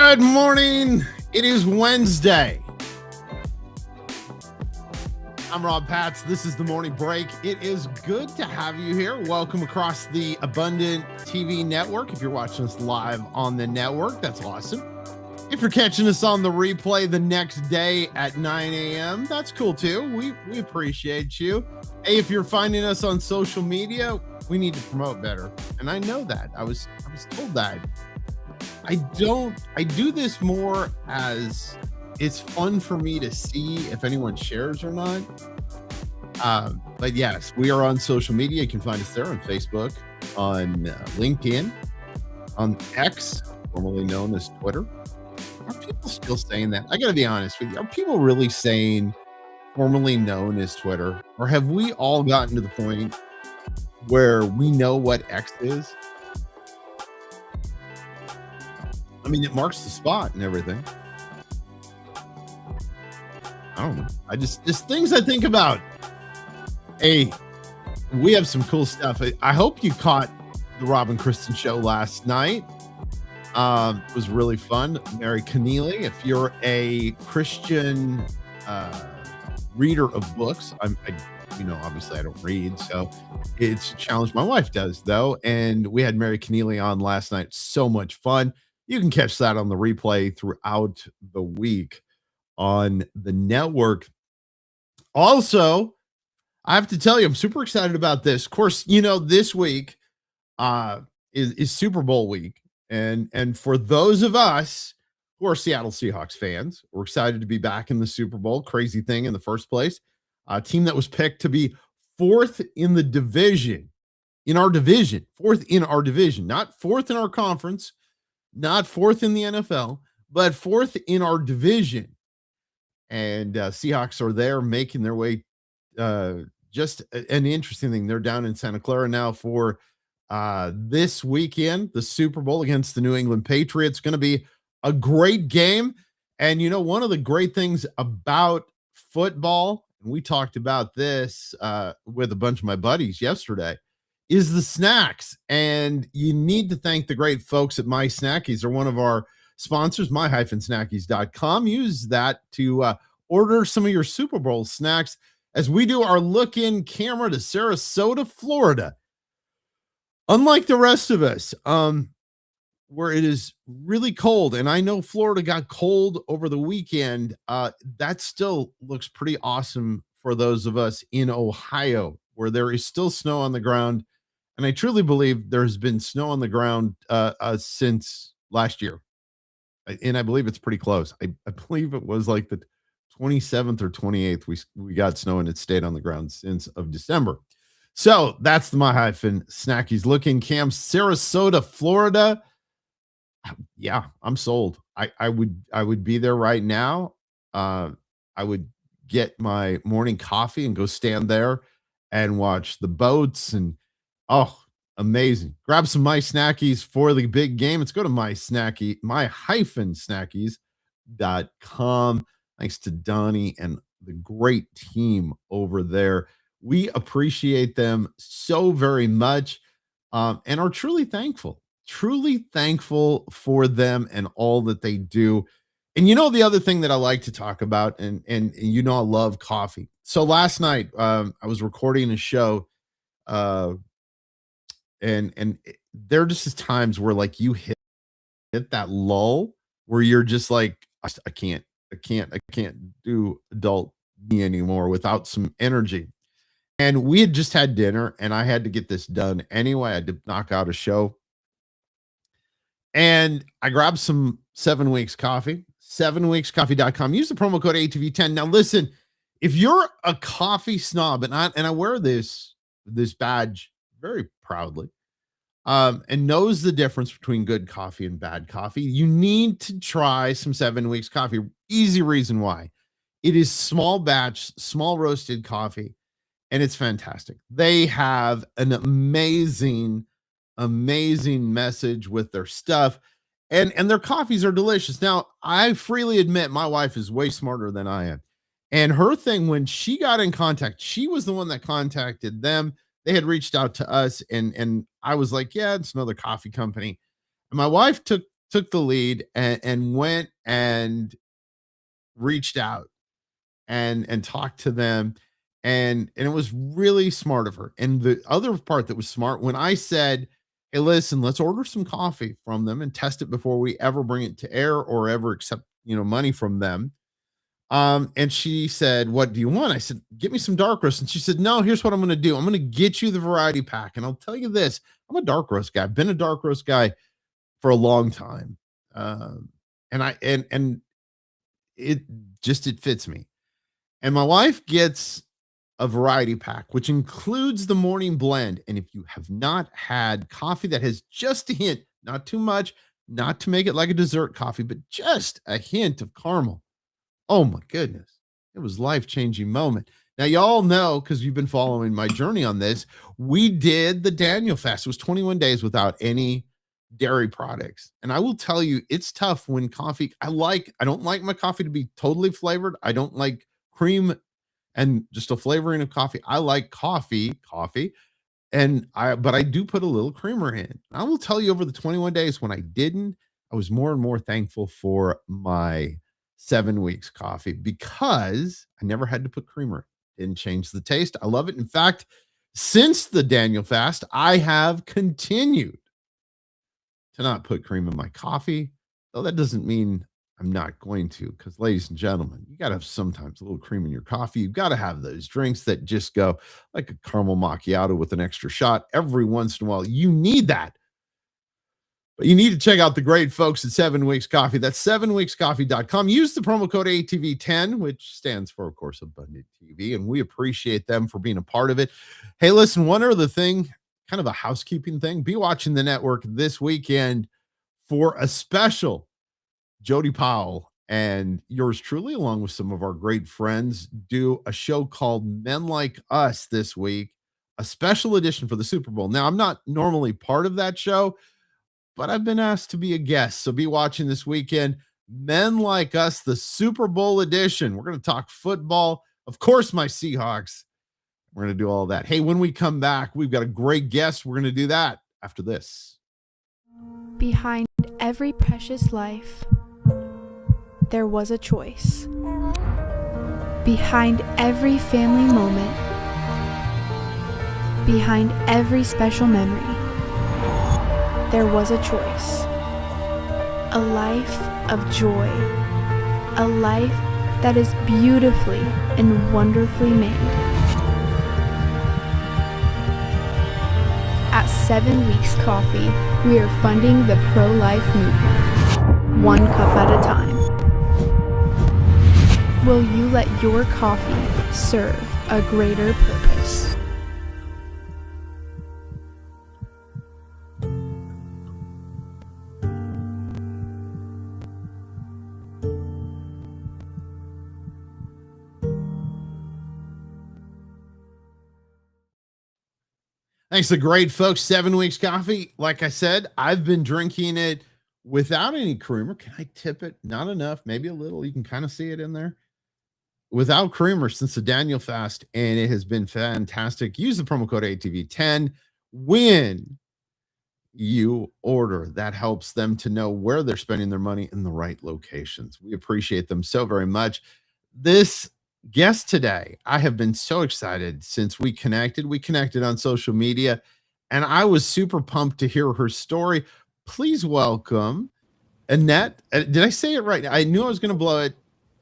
Good morning. It is Wednesday. I'm Rob Patz. This is the morning break. It is good to have you here. Welcome across the Abundant TV network. If you're watching us live on the network, that's awesome. If you're catching us on the replay the next day at 9 a.m., that's cool too. We appreciate you. Hey, if you're finding us on social media, we need to promote better. And I know that. I was told that. I do this more as it's fun for me to see if anyone shares or not. But yes, we are on social media. You can find us there on Facebook, on LinkedIn, on X, formerly known as Twitter. Are people still saying that? I got to be honest with you. Are people really saying formerly known as Twitter? Or have we all gotten to the point where we know what X is? I mean, it marks the spot and everything. I don't know. I just things I think about. Hey, we have some cool stuff. I hope you caught the Rob and Kristen show last night. It was really fun. Mary Keneally, if you're a Christian reader of books, obviously I don't read, so it's a challenge. My wife does though, and we had Mary Keneally on last night. So much fun. You can catch that on the replay throughout the week on the network. Also, I have to tell you, I'm super excited about this. Of course, this week is Super Bowl week. And for those of us who are Seattle Seahawks fans, we're excited to be back in the Super Bowl. Crazy thing in the first place. A team that was picked to be fourth in the division, fourth in our division, not fourth in our conference, not fourth in the NFL, but fourth in our division. And Seahawks are there making their way. Just an interesting thing. They're down in Santa Clara now for this weekend, the Super Bowl against the New England Patriots. Going to be a great game. And, one of the great things about football, and we talked about this with a bunch of my buddies yesterday, is the snacks. And you need to thank the great folks at My Snackies. They're one of our sponsors, my-snackies.com. Use that to order some of your Super Bowl snacks as we do our look-in camera to Sarasota, Florida. Unlike the rest of us, where it is really cold, and I know Florida got cold over the weekend, that still looks pretty awesome for those of us in Ohio, where there is still snow on the ground. And I truly believe there has been snow on the ground since last year. And I believe it's pretty close. I believe it was like the 27th or 28th we got snow, and it stayed on the ground since of December. So that's the My-Snackies look-in cam, Sarasota, Florida. Yeah, I'm sold. I would be there right now. I would get my morning coffee and go stand there and watch the boats. And amazing. Grab some My Snackies for the big game. Let's go to my-snackies.com. Thanks to Donnie and the great team over there. We appreciate them so very much, and are truly thankful for them and all that they do. And the other thing that I like to talk about, and I love coffee. So last night, I was recording a show, and there just is times where like you hit that lull where you're just like, I can't do adult me anymore without some energy. And we had just had dinner, and I had to get this done anyway. I had to knock out a show. And I grabbed some 7 Weeks coffee, 7weekscoffee.com. Use the promo code ATV10. Now, listen, if you're a coffee snob, and I wear this badge very proudly, and knows the difference between good coffee and bad coffee, you need to try some 7 Weeks coffee. Easy reason why. It is small batch, small roasted coffee, and it's fantastic. They have an amazing message with their stuff, and their coffees are delicious. Now, I freely admit my wife is way smarter than I am. And her thing, when she got in contact, she was the one that contacted them. They had reached out to us, and I was like, yeah, it's another coffee company. And my wife took took the lead and went and reached out and talked to them, and it was really smart of her. And the other part that was smart, when I said, "Hey, listen, let's order some coffee from them and test it before we ever bring it to air or ever accept, money from them." And she said, "What do you want?" I said, "Get me some dark roast." And she said, "No, here's what I'm going to do. I'm going to get you the variety pack." And I'll tell you this, I'm a dark roast guy. I've been a dark roast guy for a long time. And it it fits me. And my wife gets a variety pack, which includes the morning blend. And if you have not had coffee that has just a hint, not too much, not to make it like a dessert coffee, but just a hint of caramel. Oh my goodness. It was life-changing moment. Now, y'all know, because you've been following my journey on this, we did the Daniel fast. It was 21 days without any dairy products. And I will tell you, it's tough when coffee, I don't like my coffee to be totally flavored. I don't like cream and just a flavoring of coffee. I like coffee, but I do put a little creamer in. I will tell you, over the 21 days when I didn't, I was more and more thankful for my 7 weeks coffee because I never had to put creamer. Didn't change the taste. I love it. In fact, since the Daniel fast, I have continued to not put cream in my coffee. Though that doesn't mean I'm not going to, because, ladies and gentlemen, you got to have sometimes a little cream in your coffee. You've got to have those drinks that just go like a caramel macchiato with an extra shot every once in a while. You need that. But you need to check out the great folks at 7 Weeks Coffee. That's 7weekscoffee.com. Use the promo code ATV10, which stands for, of course, Abundant TV. And we appreciate them for being a part of it. Hey, listen, one other thing, kind of a housekeeping thing. Be watching the network this weekend for a special Jody Powell and yours truly, along with some of our great friends, do a show called Men Like Us this week, a special edition for the Super Bowl. Now, I'm not normally part of that show, but I've been asked to be a guest. So be watching this weekend. Men Like Us, the Super Bowl edition. We're going to talk football. Of course, my Seahawks. We're going to do all that. Hey, when we come back, we've got a great guest. We're going to do that after this. Behind every precious life, there was a choice. Behind every family moment, behind every special memory, there was a choice. A life of joy. A life that is beautifully and wonderfully made. At 7 Weeks Coffee, we are funding the pro-life movement, one cup at a time. Will you let your coffee serve a greater purpose? Thanks to great folks, 7 Weeks Coffee. Like I said, I've been drinking it without any creamer. Can I tip it? Not enough, maybe a little. You can kind of see it in there. Without creamer since the Daniel fast, and it has been fantastic. Use the promo code ATV10 when you order. That helps them to know where they're spending their money in the right locations. We appreciate them so very much. This guest today, I have been so excited since we connected. We connected on social media, and I was super pumped to hear her story. Please welcome Annette. Did I say it right? I knew I was going to blow it.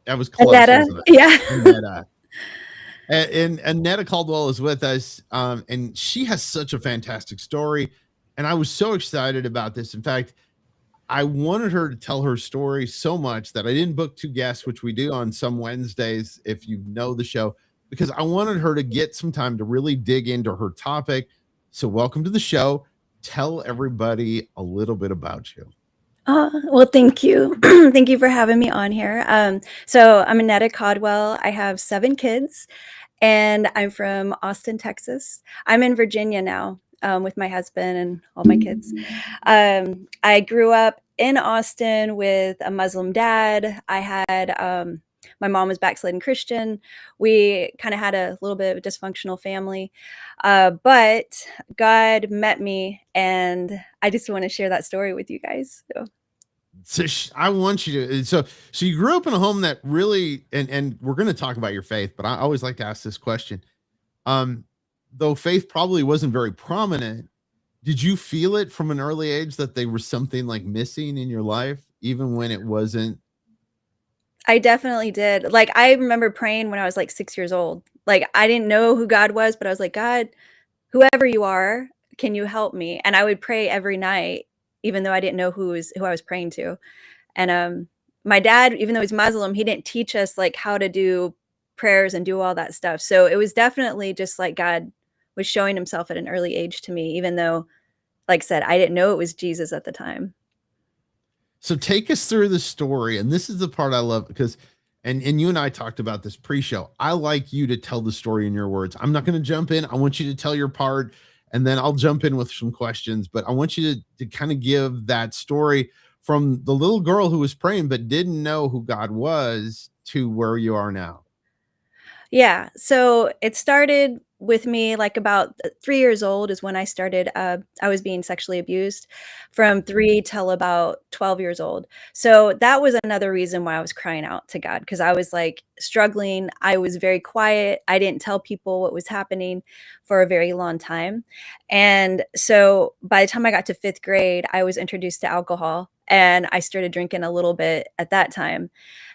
I was close. Annetta, yeah. Annetta. And Annetta Caldwell is with us, and she has such a fantastic story. And I was so excited about this. In fact, I wanted her to tell her story so much that I didn't book two guests, which we do on some Wednesdays, if you know the show, because I wanted her to get some time to really dig into her topic. So welcome to the show. Tell everybody a little bit about you. Well, thank you. Thank you for having me on here. So I'm Annetta Caldwell. I have 7 kids, and I'm from Austin, Texas. I'm in Virginia now with my husband and all my kids. I grew up in Austin with a Muslim dad. I had my mom was backslidden Christian. We kind of had a little bit of a dysfunctional family, but God met me, and I just want to share that story with you guys. So. So I want you to. So you grew up in a home that really, and we're going to talk about your faith, but I always like to ask this question. Um, though faith probably wasn't very prominent, did you feel it from an early age that there was something like missing in your life, even when it wasn't? I definitely did. Like, I remember praying when I was, like, 6 years old. Like, I didn't know who God was, but I was like, "God, whoever you are, can you help me?" And I would pray every night, even though I didn't know who I was praying to. And, my dad, even though he's Muslim, he didn't teach us, like, how to do prayers and do all that stuff. So, it was definitely just like God was showing himself at an early age to me, even though, like I said, I didn't know it was Jesus at the time. So take us through the story, and this is the part I love because, and you and I talked about this pre-show. I like you to tell the story in your words. I'm not going to jump in. I want you to tell your part, and then I'll jump in with some questions. But I want you to kind of give that story from the little girl who was praying but didn't know who God was to where you are now. Yeah, so it started with me, like, about 3 years old is when I started, I was being sexually abused from 3 till about 12 years old. So, that was another reason why I was crying out to God because I was, like, struggling, I was very quiet, I didn't tell people what was happening for a very long time, and so, by the time I got to 5th grade, I was introduced to alcohol, and I started drinking a little bit at that time,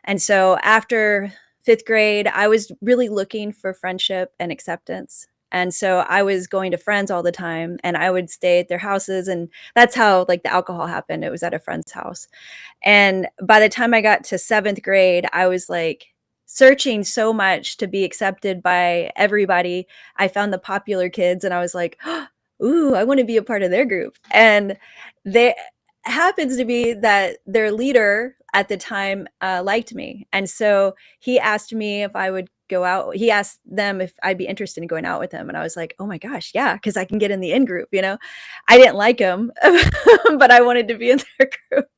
and so after 5th grade, I was really looking for friendship and acceptance, and so I was going to friends all the time, and I would stay at their houses, and that's how, like, the alcohol happened, it was at a friend's house, and by the time I got to 7th grade, I was, like, searching so much to be accepted by everybody. I found the popular kids, and I was like, "Ooh, I wanna be a part of their group," and they happens to be that their leader at the time, liked me, and so he asked me if I would go out he asked them if I'd be interested in going out with him, and I was like, "Oh my gosh, yeah, because I can get in the in group," you know? I didn't like him, but I wanted to be in their group.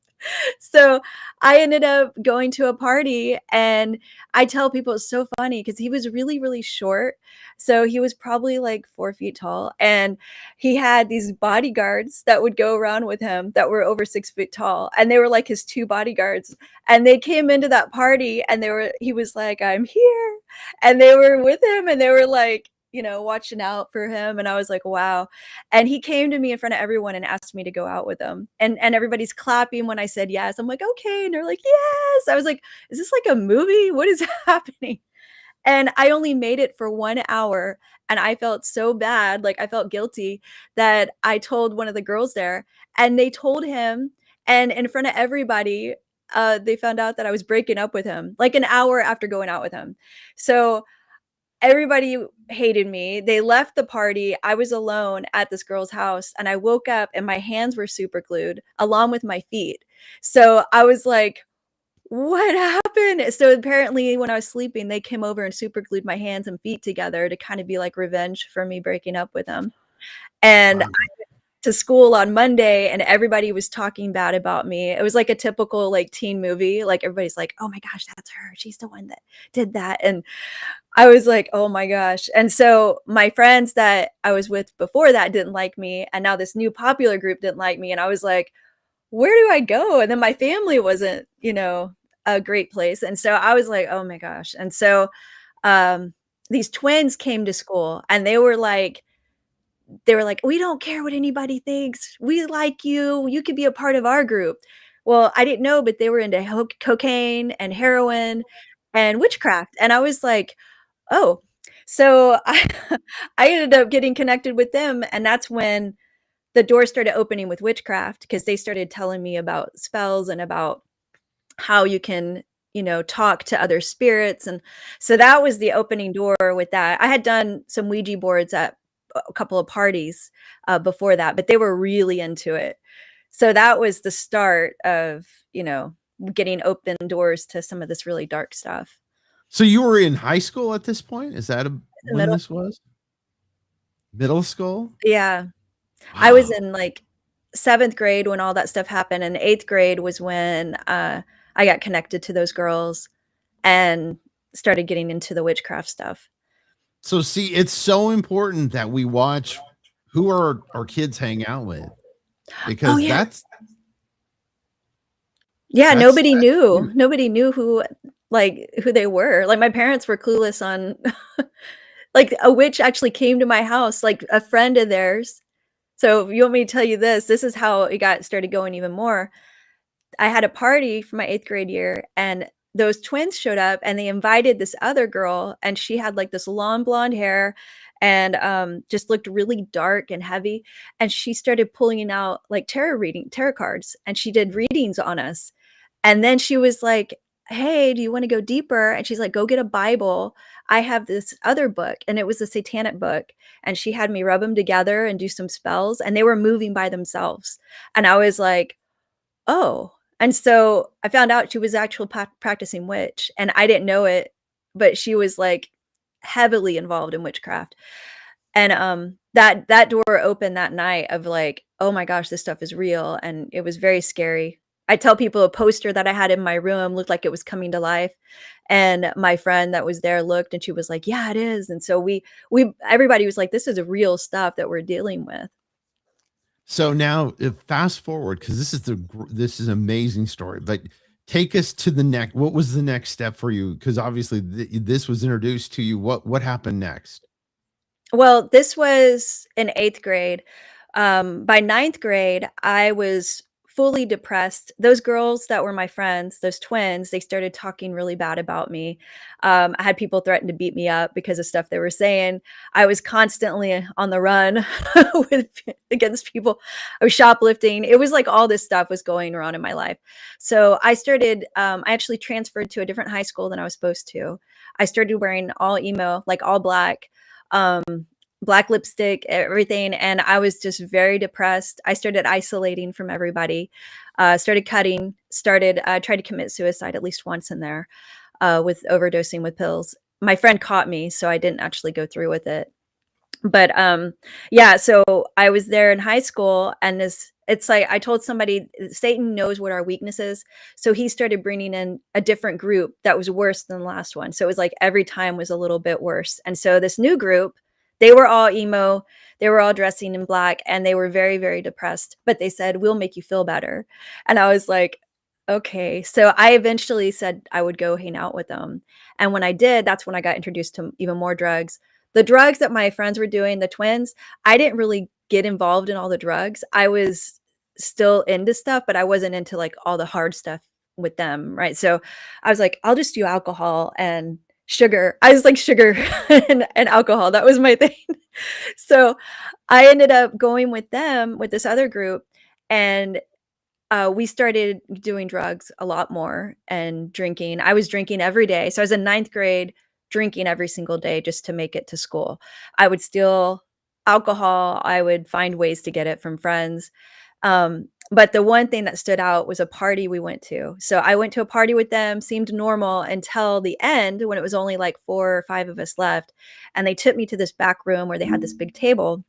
So, I ended up going to a party, and I tell people it's so funny because he was really, really short, so he was probably, like, 4 feet tall, and he had these bodyguards that would go around with him that were over 6 feet tall, and they were like his 2 bodyguards, and they came into that party, and he was like, "I'm here," and they were with him, and they were like, watching out for him, and I was like, "Wow," and he came to me in front of everyone and asked me to go out with him, and everybody's clapping when I said yes. I'm like, "Okay," and they're like, "Yes." I was like, "Is this like a movie? What is happening?" And I only made it for 1 hour, and I felt so bad, like, I felt guilty that I told one of the girls there, and they told him, and in front of everybody, they found out that I was breaking up with him, like, an hour after going out with him. So, everybody hated me. They left the party. I was alone at this girl's house, and I woke up, and my hands were super glued, along with my feet. So, I was like, "What happened?" So, apparently, when I was sleeping, they came over and super glued my hands and feet together to kinda be like revenge for me breaking up with him. And Wow. to school on Monday, and everybody was talking bad about me. It was like a typical, like, teen movie, like, everybody's like, "Oh my gosh, that's her. She's the one that did that," and I was like, "Oh my gosh," and so, my friends that I was with before that didn't like me, and now this new popular group didn't like me, and I was like, "Where do I go?" And then my family wasn't, a great place, and so I was like, "Oh my gosh," and so, um, these twins came to school, and they were like, "We don't care what anybody thinks. We like you. You could be a part of our group." Well, I didn't know, but they were into cocaine and heroin and witchcraft, and I was like, "Oh." So, I ended up getting connected with them, and that's when the doors started opening with witchcraft because they started telling me about spells and about how you can, talk to other spirits, and so that was the opening door with that. I had done some Ouija boards at a couple of parties, before that, but they were really into it. So that was the start of, getting open doors to some of this really dark stuff. So you were in high school at this point? Is that The when middle this was? Middle school? Yeah. I was Wow. in, like, 7th grade when all that stuff happened, and 8th grade was when, I got connected to those girls and started getting into the witchcraft stuff. So see, it's so important that we watch who our kids hang out with Oh, because yeah. Yeah, That's nobody knew who they were. Like, my parents were clueless on like, a witch actually came to my house, like, a friend of theirs. So, if you want me to tell you this is how it got started going even more. I had a party for my 8th grade year, and those twins showed up, and they invited this other girl, and she had, like, this long blonde hair and, just looked really dark and heavy, and she started pulling out, like, tarot cards, and she did readings on us. And then she was like, "Hey, do you wanna go deeper?" And she's like, "Go get a Bible. I have this other book," and it was a satanic book, and she had me rub them together and do some spells, and they were moving by themselves. And I was like, "Oh." And so I found out she was actual practicing witch, and I didn't know it, but she was, like, heavily involved in witchcraft. And, that door opened that night of like, "Oh my gosh, this stuff is real," and it was very scary. I tell people a poster that I had in my room looked like it was coming to life, and my friend that was there looked, and she was like, "Yeah, it is," and so we everybody was like, "This is real stuff that we're dealing with." so now if fast forward, because this is an amazing story, but take us to the next. What was the next step for you? Because obviously this was introduced to you. What happened next? Well, this was in 8th grade. By 9th grade, I was fully depressed. Those girls that were my friends, those twins, they started talking really bad about me. I had people threaten to beat me up because of stuff they were saying. I was constantly on the run with against people. I was shoplifting. It was like all this stuff was going on in my life. So I actually transferred to a different high school than I was supposed to. I started wearing all emo, like all black. Um, Black lipstick, everything, and I was just very depressed. I started isolating from everybody, started cutting, tried to commit suicide at least once in there, with overdosing with pills. My friend caught me, so I didn't actually go through with it. But, yeah, so I was there in high school, and it's like I told somebody, Satan knows what our weakness is, so he started bringing in a different group that was worse than the last one. So it was like every time was a little bit worse. And so this new group, they were all emo, they were all dressing in black, and they were very, very depressed, but they said, "We'll make you feel better." And I was like, "Okay." So I eventually said I would go hang out with them. And when I did, that's when I got introduced to even more drugs. The drugs that my friends were doing, the twins, I didn't really get involved in all the drugs. I was still into stuff, but I wasn't into, like, all the hard stuff with them, right? So, I was like, "I'll just do alcohol and sugar." I was like, "Sugar and alcohol." That was my thing. So, I ended up going with them, with this other group, and we started doing drugs a lot more and drinking. I was drinking every day. So I was in 9th grade, drinking every single day just to make it to school. I would steal alcohol. I would find ways to get it from friends. But the one thing that stood out was a party we went to. So I went to a party with them, seemed normal until the end when it was only like 4 or 5 of us left. And they took me to this back room where they had this big table.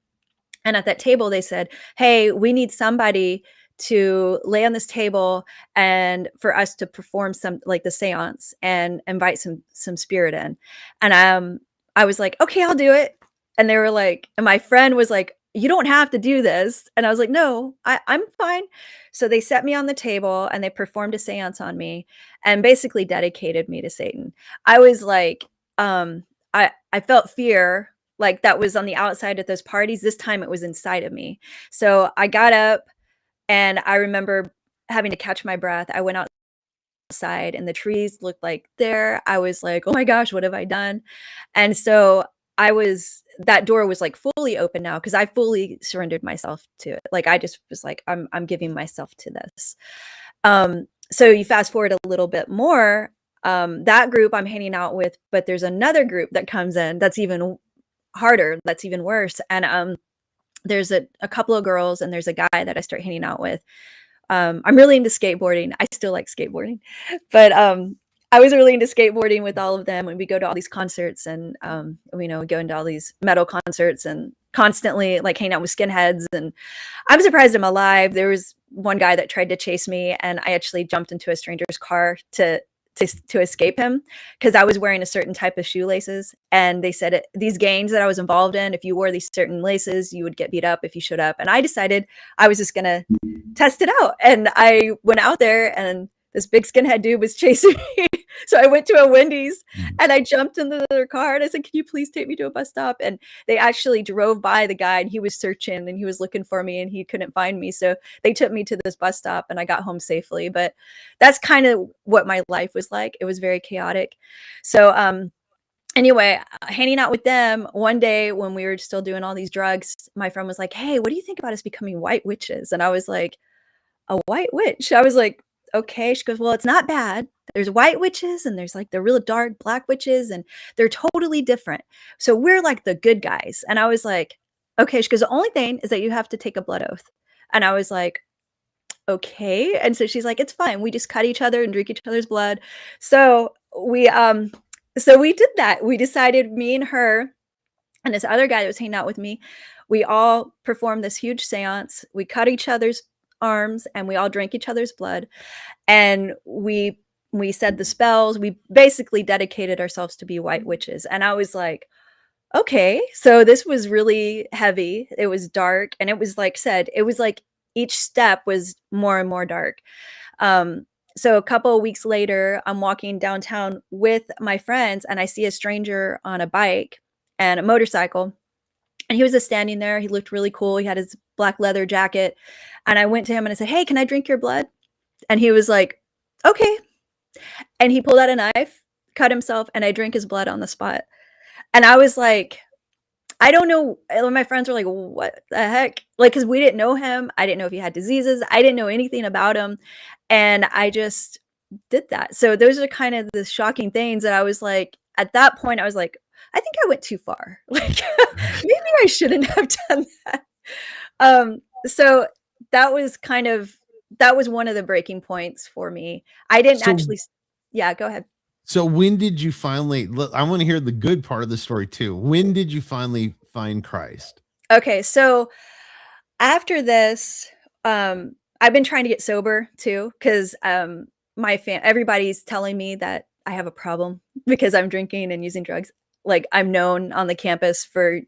And at that table, they said, "Hey, we need somebody to lay on this table and for us to perform some like the seance and invite some spirit in." And I was like, "Okay, I'll do it." And they were like, and my friend was like, "You don't have to do this." And I was like, "No, I'm fine." So they set me on the table and they performed a seance on me and basically dedicated me to Satan. I was like, I felt fear like that was on the outside at those parties. This time it was inside of me. So I got up and I remember having to catch my breath. I went outside and the trees looked like there. I was like, "Oh my gosh, what have I done?" And so that door was like fully open now because I fully surrendered myself to it. Like I just was like, I'm giving myself to this. So you fast forward a little bit more. That group I'm hanging out with, but there's another group that comes in that's even harder, that's even worse. And there's a couple of girls and there's a guy that I start hanging out with. I'm really into skateboarding. I still like skateboarding, but I was really into skateboarding with all of them when we go to all these concerts and we go into all these metal concerts and constantly like hang out with skinheads. And I'm surprised I'm alive. There was one guy that tried to chase me and I actually jumped into a stranger's car to escape him because I was wearing a certain type of shoelaces. And they said these gangs that I was involved in, if you wore these certain laces, you would get beat up if you showed up. And I decided I was just going to test it out. And I went out there and this big skinhead dude was chasing me. So I went to a Wendy's Mm. and I jumped into their car and I said, "Can you please take me to a bus stop?" And they actually drove by the guy and he was searching and he was looking for me and he couldn't find me. So they took me to this bus stop and I got home safely. But that's kind of what my life was like. It was very chaotic. So anyway, hanging out with them one day when we were still doing all these drugs, my friend was like, "Hey, what do you think about us becoming white witches?" And I was like, "A white witch?" I was like, "Okay." She goes, "Well, it's not bad. There's white witches and there's like the real dark black witches and they're totally different. So we're like the good guys." And I was like, "Okay." She goes, "The only thing is that you have to take a blood oath." And I was like, "Okay." And so she's like, "It's fine. We just cut each other and drink each other's blood." So we did that. We decided, me and her and this other guy that was hanging out with me, we all performed this huge seance. We cut each other's arms and we all drank each other's blood. And we said the spells. We basically dedicated ourselves to be white witches. And I was like, okay, so this was really heavy. It was dark. And it was like said, it was like each step was more and more dark. Um, so a couple of weeks later, I'm walking downtown with my friends and I see a stranger on a bike and a motorcycle. And he was just standing there. He looked really cool. He had his black leather jacket. And I went to him and I said, "Hey, can I drink your blood?" And he was like, "Okay." And he pulled out a knife, cut himself, and I drank his blood on the spot. And I was like, I don't know. My friends were like, "What the heck?" Like, because we didn't know him. I didn't know if he had diseases. I didn't know anything about him. And I just did that. So those are kind of the shocking things that I was like, at that point, I was like, I think I went too far. Like, maybe I shouldn't have done that. So that was that was one of the breaking points for me. I didn't So actually, yeah, go ahead. so when did you finally I want to hear the good part of the story too. When did you finally find Christ? Okay, so after this, I've been trying to get sober too, because everybody's telling me that I have a problem because I'm drinking and using drugs. Like, I'm known on the campus for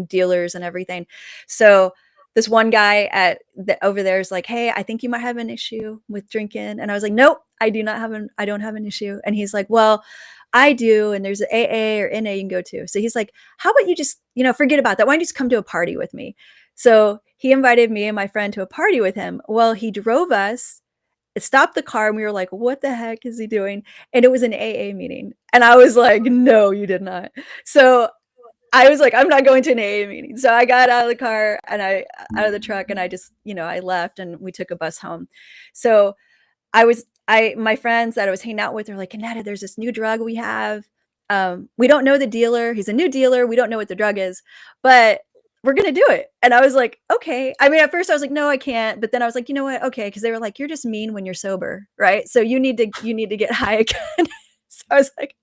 dealers and everything. So this one guy over there is like, "Hey, I think you might have an issue with drinking." And I was like, "Nope, I don't have an issue." And he's like, "Well, I do, and there's an AA or NA you can go to." So he's like, "How about you just, forget about that. Why don't you just come to a party with me?" So he invited me and my friend to a party with him. Well, he drove us, stopped the car, and we were like, "What the heck is he doing?" And it was an AA meeting. And I was like, "No, you did not." So I was like, "I'm not going to an AA meeting." So I got out of the car and out of the truck and I just, I left and we took a bus home. So my friends that I was hanging out with are like, "Annetta, there's this new drug we have. We don't know the dealer. He's a new dealer. We don't know what the drug is, but we're gonna do it." And I was like, "Okay." I mean, at first I was like, "No, I can't." But then I was like, "You know what? Okay." Because they were like, "You're just mean when you're sober, right? So you need to get high again." So I was like,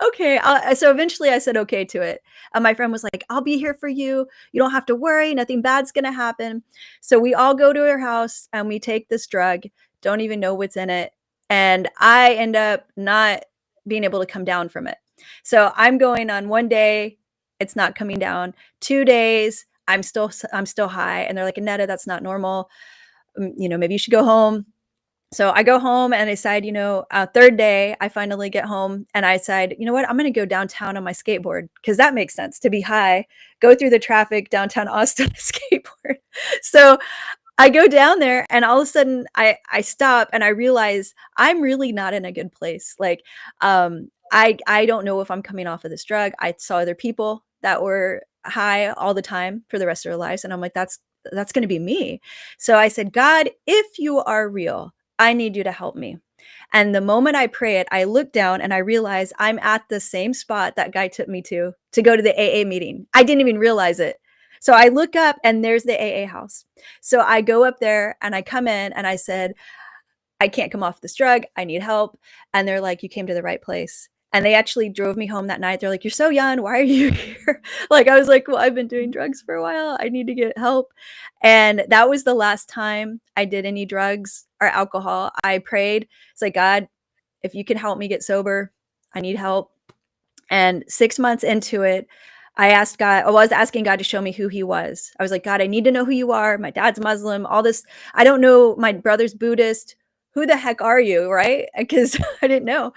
"Okay." So eventually I said okay to it. And my friend was like, "I'll be here for you. You don't have to worry. Nothing bad's gonna happen." So we all go to her house and we take this drug, don't even know what's in it. And I end up not being able to come down from it. So I'm going on one day, it's not coming down. 2 days, I'm still high. And they're like, "Annetta, that's not normal. Maybe you should go home." So I go home and I decide, third day, I finally get home and I decide, you know what, I'm going to go downtown on my skateboard because that makes sense to be high, go through the traffic downtown Austin on a skateboard. So I go down there and all of a sudden I stop and I realize I'm really not in a good place. Like, I don't know if I'm coming off of this drug. I saw other people that were high all the time for the rest of their lives. And I'm like, that's going to be me. So I said, "God, if you are real, I need you to help me." And the moment I pray it, I look down and I realize I'm at the same spot that guy took me to go to the AA meeting. I didn't even realize it. So I look up and there's the AA house. So I go up there and I come in and I said, "I can't come off this drug. I need help." And they're like, "You came to the right place." And they actually drove me home that night. They're like, "You're so young. Why are you here?" Like, I was like, "Well, I've been doing drugs for a while. I need to get help." And that was the last time I did any drugs or alcohol. I prayed. It's like, "God, if you can help me get sober, I need help." And 6 months into it, I was asking God to show me who he was. I was like, "God, I need to know who you are. My dad's Muslim, all this. I don't know. My brother's Buddhist. who the heck are you? Right? Because I didn't know.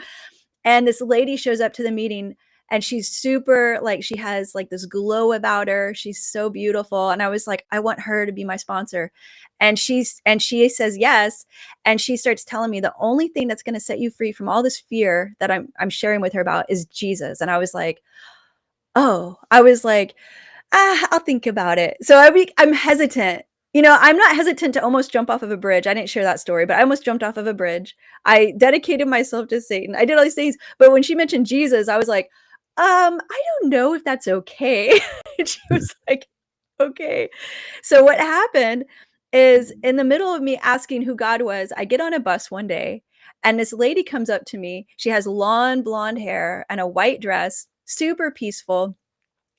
And this lady shows up to the meeting and she's super like she has like this glow about her. She's so beautiful. And I was like, I want her to be my sponsor. And she says yes. And she starts telling me the only thing that's going to set you free from all this fear that I'm sharing with her about is Jesus. And I was like, oh, I was like, I'll think about it. So I'm hesitant. You know, I'm not hesitant to almost jump off of a bridge. I didn't share that story, but I almost jumped off of a bridge. I dedicated myself to Satan. I did all these things, but when she mentioned Jesus, I was like, I don't know if that's okay. And she was like, okay. So what happened is in the middle of me asking who God was, I get on a bus one day and this lady comes up to me. She has long blonde hair and a white dress, super peaceful.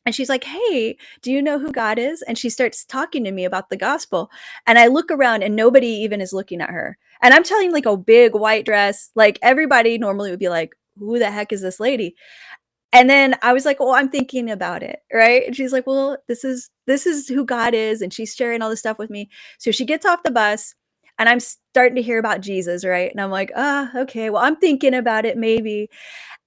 And she's like, "Hey, do you know who God is?" And she starts talking to me about the gospel. And I look around and nobody even is looking at her. And I'm telling you, like a big white dress, like everybody normally would be like, "Who the heck is this lady?" And then I was like, "Oh, I'm thinking about it." Right? And she's like, "Well, this is who God is." And she's sharing all this stuff with me. So she gets off the bus and I'm starting to hear about Jesus, right? And I'm like, "Ah, okay. Well, I'm thinking about it maybe."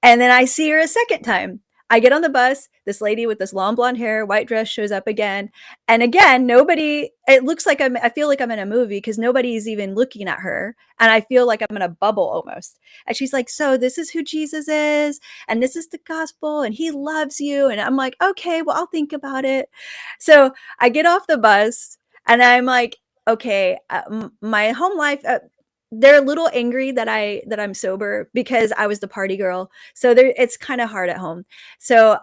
And then I see her a second time. I get on the bus, this lady with this long blonde hair, white dress shows up again. And again, nobody, it looks like I feel like I'm in a movie because nobody's even looking at her. And I feel like I'm in a bubble almost. And she's like, "So this is who Jesus is, and this is the gospel, and he loves you." And I'm like, "Okay, well, I'll think about it." So I get off the bus and I'm like, okay, my home life, they're a little angry that I'm sober because I was the party girl. So it's kind of hard at home. So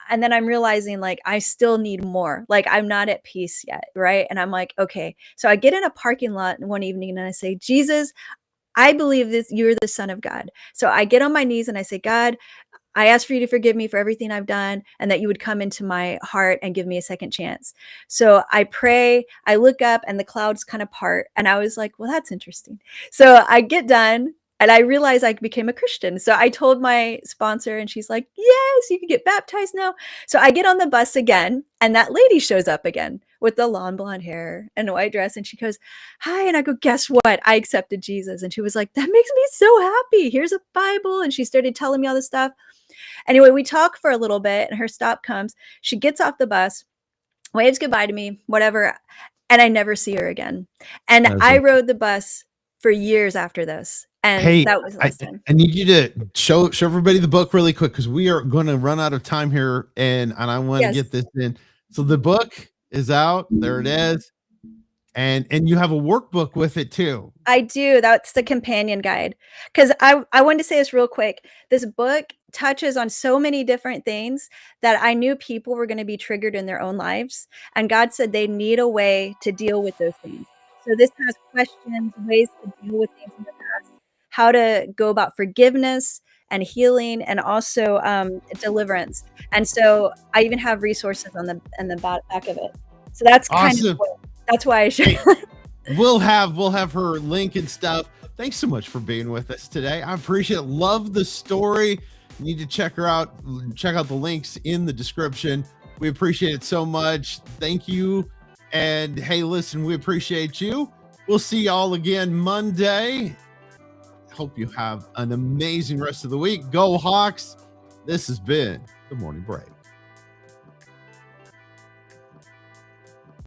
and then I'm realizing like I still need more. Like I'm not at peace yet, right? And I'm like, okay. So I get in a parking lot one evening and I say, "Jesus, I believe this you're the Son of God." So I get on my knees and I say, "God, I ask for you to forgive me for everything I've done and that you would come into my heart and give me a second chance." So I pray, I look up and the clouds kind of part. And I was like, well, that's interesting. So I get done and I realize I became a Christian. So I told my sponsor and she's like, "Yes, you can get baptized now." So I get on the bus again and that lady shows up again with the long blonde hair and a white dress. And she goes, "Hi." And I go, "Guess what? I accepted Jesus." And she was like, "That makes me so happy. Here's a Bible." And she started telling me all this stuff. Anyway, we talk for a little bit and her stop comes. She gets off the bus, waves goodbye to me, whatever, and I never see her again. And That's I a- rode the bus for years after this. And Hey, that was the I, last time. I need you to show everybody the book really quick because we are going to run out of time here, and I want to Yes. get this in. So the book is out. There it is. And you have a workbook with it too. I do. That's the companion guide. Because I wanted to say this real quick. This book touches on so many different things that I knew people were going to be triggered in their own lives. And God said they need a way to deal with those things. So this has questions, ways to deal with things in the past, how to go about forgiveness and healing, and also deliverance. And so I even have resources on the back of it. So that's kind of Awesome. that's why I share. Hey, we'll have her link and stuff. Thanks so much for being with us today. I appreciate it. Love the story. You need to check her out. Check out the links in the description. We appreciate it so much. Thank you. And hey, listen, we appreciate you. We'll see y'all again Monday. Hope you have an amazing rest of the week. Go Hawks. This has been the Morning Break.